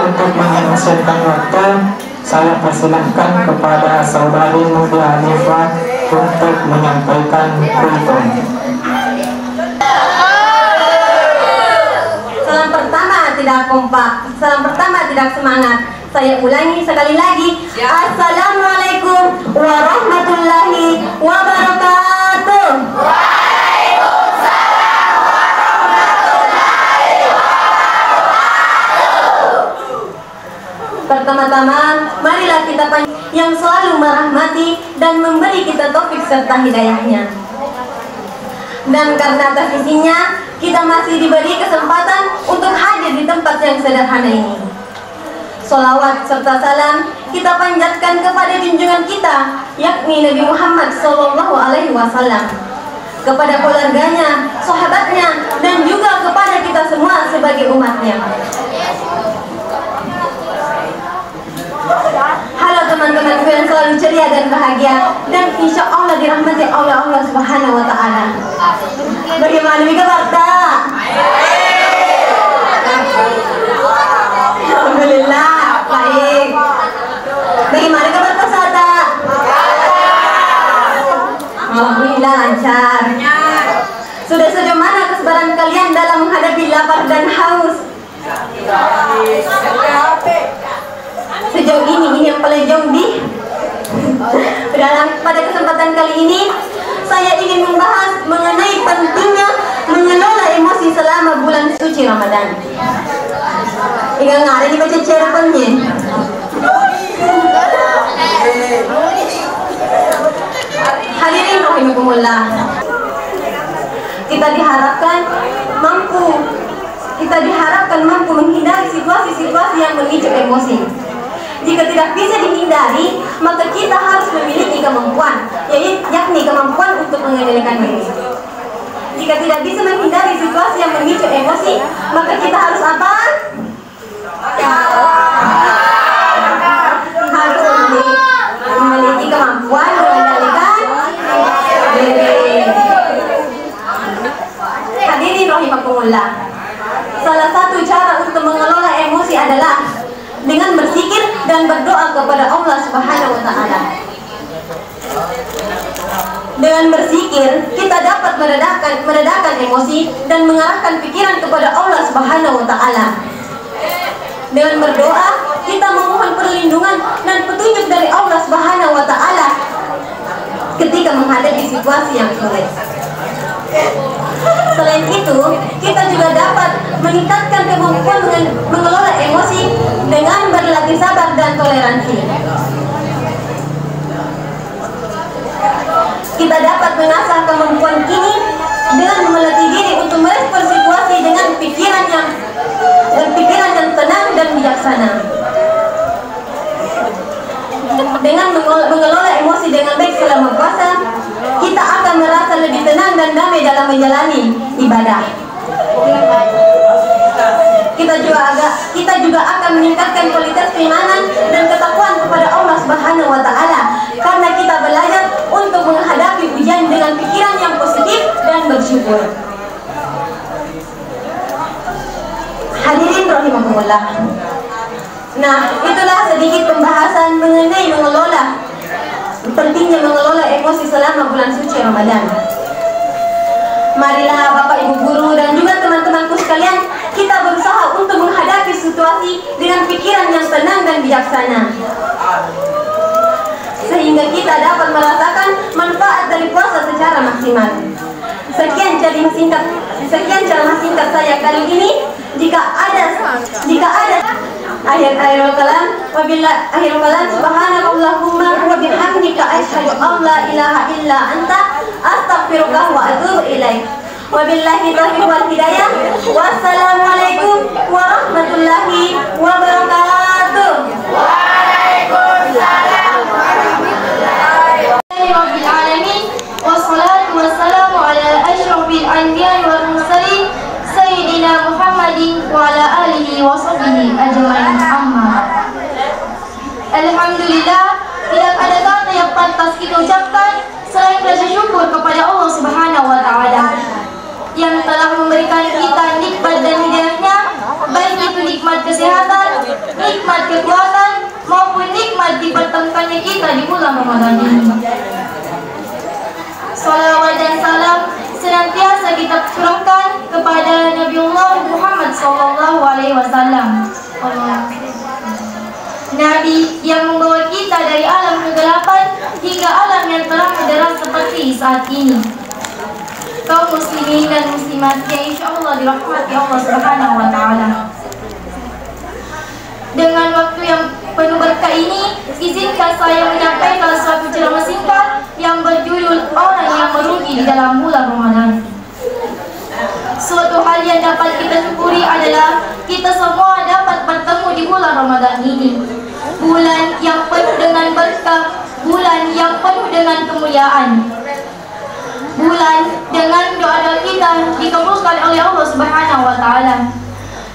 untuk menyelesaikan waktu, saya persilahkan kepada saudari Muda Hanifah untuk menyampaikan kultum. Salam pertama tidak kompak, salam pertama tidak semangat. Saya ulangi sekali lagi. Assalamualaikum warahmatullahi wabarakatuh. Waalaikumsalam warahmatullahi wabarakatuh. Pertama-tama, marilah kita yang selalu merahmati dan memberi kita taufik serta hidayahnya. Dan karena atas izinnya, kita masih diberi kesempatan untuk hadir di tempat yang sederhana ini. Sholawat serta salam kita panjatkan kepada junjungan kita, yakni Nabi Muhammad SAW, kepada keluarganya, sahabatnya, dan juga kepada kita semua sebagai umatnya. Halo teman-temanku yang selalu ceria dan bahagia, dan insya Allah dirahmati oleh Allah Subhanahu Wa Taala. Bagaimana nih kabar? Alhamdulillah baik. Bagaimana kabar pesata? Alhamdulillah lancar. Sudah sejauh mana kesabaran kalian dalam menghadapi lapar dan haus? Sejauh ini yang paling jauh di pada kesempatan kali ini saya ingin membahas mengenai pentingnya mengelola emosi selama bulan suci Ramadan. Ingat nggak ada dibaca cerpennya? Hadirin rahimakumullah. Kita diharapkan mampu menghindari situasi-situasi yang memicu emosi. Jika tidak bisa dihindari, maka kita harus memiliki kemampuan, yakni kemampuan untuk mengendalikan diri. Jika tidak bisa menghindari situasi yang memicu emosi, maka kita harus apa? Harus memiliki kemampuan mengendalikan diri. Hadirin rahimakumullah. Salah satu cara untuk mengelola emosi adalah dengan berzikir dan berdoa kepada Allah Subhanahu Wa Taala. Dengan berzikir, kita dapat meredakan emosi dan mengarahkan pikiran kepada Allah Subhanahu Wa Taala. Dengan berdoa, kita memohon perlindungan dan petunjuk dari Allah Subhanahu Wa Taala ketika menghadapi situasi yang sulit. Selain itu, kita juga dapat meningkatkan kemampuan mengelola emosi dengan berlatih sabar dan toleransi. Kita dapat mengasah kemampuan ini dengan melatih diri untuk merespon situasi dengan pikiran yang tenang dan bijaksana. Dengan mengelola emosi dengan baik selama puasa, kita akan merasa lebih tenang dan damai dalam menjalani ibadah. Kita juga akan meningkatkan kualitas keimanan dan ketakwaan kepada Allah Subhanahu Wa Taala karena kita belajar untuk menghadapi ujian dengan pikiran yang positif dan bersyukur. Hadirin rahimakumullah. Nah, itulah sedikit pembahasan mengenai pentingnya mengelola emosi selama bulan suci Ramadan. Marilah Bapak Ibu guru dan juga teman-temanku sekalian, kita berusaha untuk menghadapi situasi dengan pikiran yang tenang dan bijaksana, sehingga kita dapat merasakan manfaat dari puasa secara maksimal. Sekian ceramah singkat saya kali ini. Jika ada akhirul kalam subhanakallahumma wa bihamdika asyhadu an la ilaha illa anta astaghfiruka wa atubu ilaik. Wabillahi taufiq wal hidayah. Wassalamualaikum warahmatullahi wabarakatuh. Waalaikumsalam warahmatullahi wabarakatuh. Wassalatu wassalamu ala asyrafil anbiya'i wal mursalin Sayyidina Muhammadin wa ala alihi wa sahbihi ajma'in. Amma. Alhamdulillah, tidak ada kata yang pantas kita ucapkan selain rasa syukur kepada Allah Subhanahu Wa Taala yang telah memberikan kita nikmat dan hidayahnya, baik itu nikmat kesehatan, Ramadan ini. Salawat dan salam senantiasa kita curahkan kepada Nabiullah Muhammad SAW. Nabi yang membawa kita dari alam kegelapan hingga alam yang terang benderang seperti saat ini. Kaum muslimin dan muslimat yang insyaallah dirahmati Allah Subhanahu wa taala. Dengan waktu yang penuh berkah ini, izinkan saya menyampaikan suatu ceramah singkat yang berjudul Orang yang Merugi di dalam bulan Ramadan. Suatu hal yang dapat kita syukuri adalah kita semua dapat bertemu di bulan Ramadan ini. Bulan yang penuh dengan berkah, bulan yang penuh dengan kemuliaan. Bulan dengan doa-doa kita dikabulkan oleh Allah Subhanahu wa taala.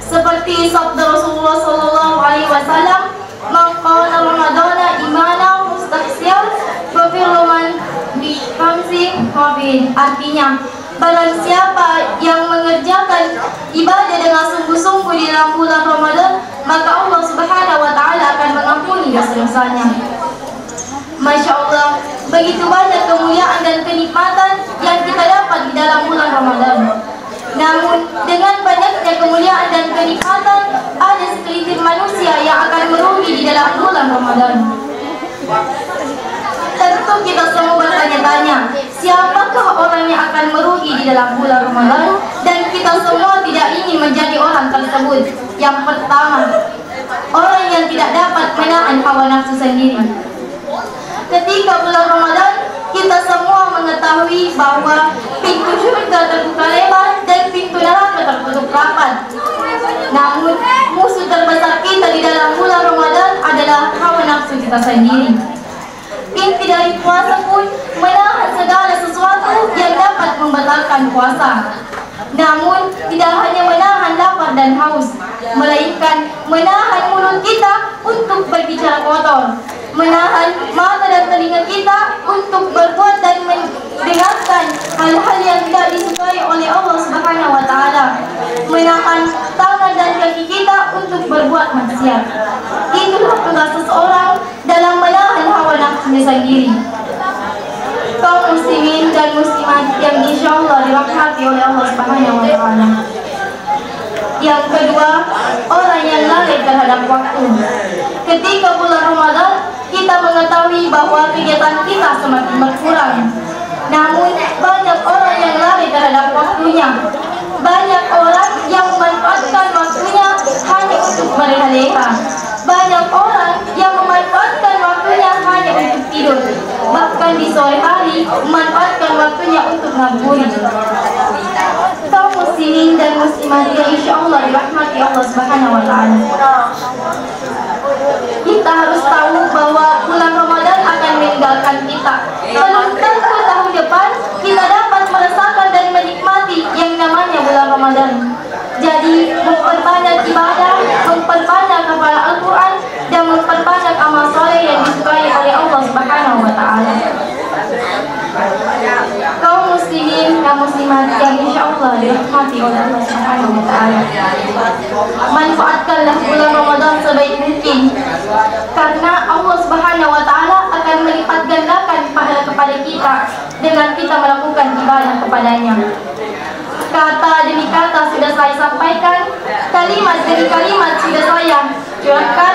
Seperti sabda Rasulullah sallallahu alaihi wasallam, "Man qala Ramadana imanan mustahsiyan wa fi Ramadan bi khamsi qabin." Artinya, barang siapa yang mengerjakan ibadah dengan sungguh-sungguh di dalam bulan Ramadan, maka Allah Subhanahu wa taala akan mengampuni dosa-dosanya. Masya Allah, begitu banyak kemuliaan dan kenikmatan yang kita dapat di dalam bulan Ramadan. Namun, dengan banyaknya kemuliaan dan kenikmatan, ada segelintir manusia yang akan merugi di dalam bulan Ramadan. Tentu kita semua bertanya-tanya, siapakah orang yang akan merugi di dalam bulan Ramadan? Dan kita semua tidak ingin menjadi orang tersebut. Yang pertama, orang yang tidak dapat menahan hawa nafsu sendiri. Ketika bulan Ramadan, kita semua mengetahui bahwa pintu surga terbuka lebar dan pintu neraka tertutup rapat. Namun, musuh terbesar kita di dalam bulan Ramadan adalah hawa nafsu kita sendiri. Inti dari puasa pun menahan segala sesuatu yang dapat membatalkan puasa. Namun, tidak hanya menahan lapar dan haus, melainkan menahan mulut kita untuk berbicara kotor, menahan mata dan telinga kita untuk berbuat dan mendengarkan hal-hal yang tidak disukai oleh Allah Subhanahu wa taala, menahan tangan dan kaki kita untuk berbuat maksiat. Itulah tugas seseorang dalam menahan hawa nafsunya sendiri. Kaum muslimin dan muslimat yang insyaallah dirahmati oleh Allah Subhanahu wa taala. Yang kedua, orang yang lalai terhadap waktu. Ketika bulan Ramadan, kita mengetahui bahwa kegiatan kita semakin berkurang. Namun, banyak orang yang lalai terhadap waktunya. Banyak orang yang memanfaatkan waktunya hanya untuk berleha-leha. Banyak orang yang memanfaatkan waktunya hanya untuk tidur. Bahkan di sore hari, memanfaatkan waktunya untuk ngabuburit. Kaum muslimin dan muslimat yang insyaallah dirahmati Allah Subhanahu wa taala. Kita harus tahu bahwa bulan Ramadan akan meninggalkan kita. Belum tentu tahun depan kita dapat merasakan dan menikmati yang namanya bulan Ramadan. Jadi, memperbanyak ibadah, memperbanyak hafalan Al-Quran, dan memperbanyak amal soleh yang disukai oleh Allah Subhanahu wa taala. Kaum muslimin dan muslimat yang insyaallah dirahmati oleh Allah Subhanahu wa taala. Manfaatkanlah bulan Ramadan sebaik mungkin, karena Allah Subhanahu wa taala akan melipat gandakan pahala kepada kita dengan kita melakukan ibadah kepadanya. Kata demi kata sudah saya sampaikan, kalimat demi kalimat sudah saya curahkan.